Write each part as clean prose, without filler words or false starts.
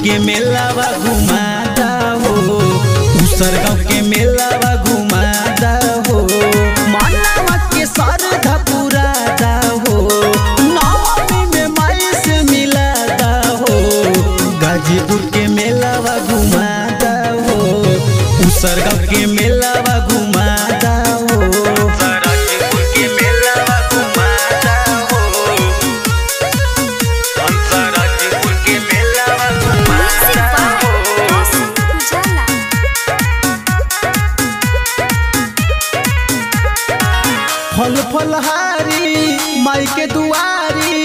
के मेलावा घुमाता हो, उसरगांव के मेलावा घुमाता हो, मानवा के श्रद्धा पुराता हो, नवमी में माई से मिलाता हो, गाजीपुर के मेलावा घुमाता हो, उसरगांव के मेलावा घुमाता हो, राजपुर के मेलावा घुमाता हो, राजपुर के मेलावा घुमाता हो। फल फलहारी माई के दुआरी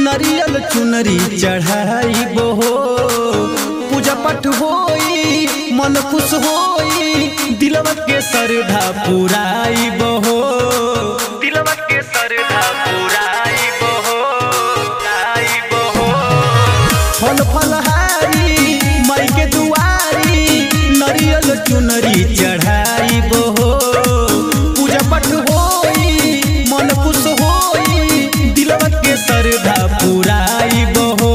नरियल चुनरी चढ़ाई बहो, पूजा पाठ होई मन खुश होई, दिलवा के श्रद्धा पुराई बहो, दिलवा के श्रद्धा पुराई बहो, आई बहो। फल फलहारी माई के दुआरी नरियल चुनरी चढ़ाई बहो, पूजा पाठ होई मन खुश होई, दिलवा के श्रद्धा पुराई बहो,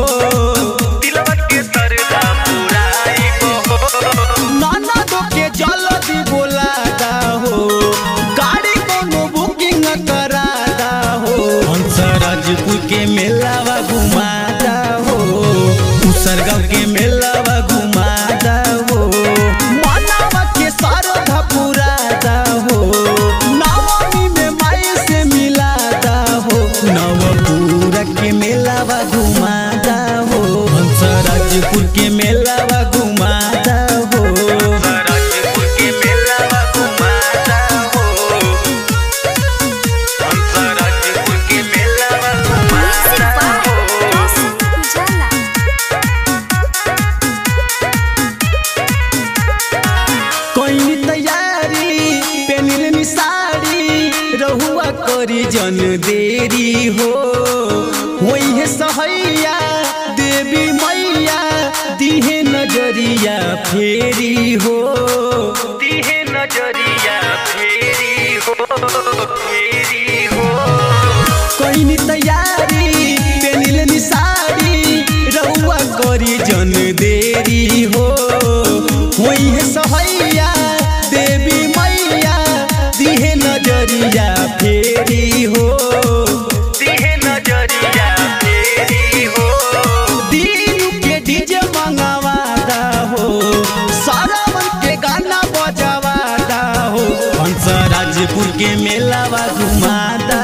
दिलवा के श्रद्धा पुराई बहो। नाना दो के जल्दी बोलाता हो, गाड़ी कोनो बुकिंग कराता हो, राजपुर के मेलावा घुमाता हो, उसरगांव के मेलावा घुमाता हो, मानवा के श्रद्धा पुराता हो, नवमी में माई से मिलाता हो, नवपुरा के मेलावा घुमाता हो, राजपुर के मेलावा घुमाता हो, राजपुर के मेलावा घुमाता हो, राजपुर के मेलावा घुमाता हो। कोई तैयारी पेनिल साड़ी रहुआ करी जन देरी हो, वही है सहैया देवी मैया दिहे नजरिया फेरी हो, दिहे नजरिया फेरी हो, फेरी हो। कोई तैयारी पेनिल साड़ी रहुआ करी जन देरी हो, वही है सहैया देवी मैया दिहे नजरिया फेरी हो, दिहे नजरिया फेरी हो। दीनू के डीजे मंगवाता हो, सारावन के गाना बजावाता हो, राजपुर के मेलावा घुमाता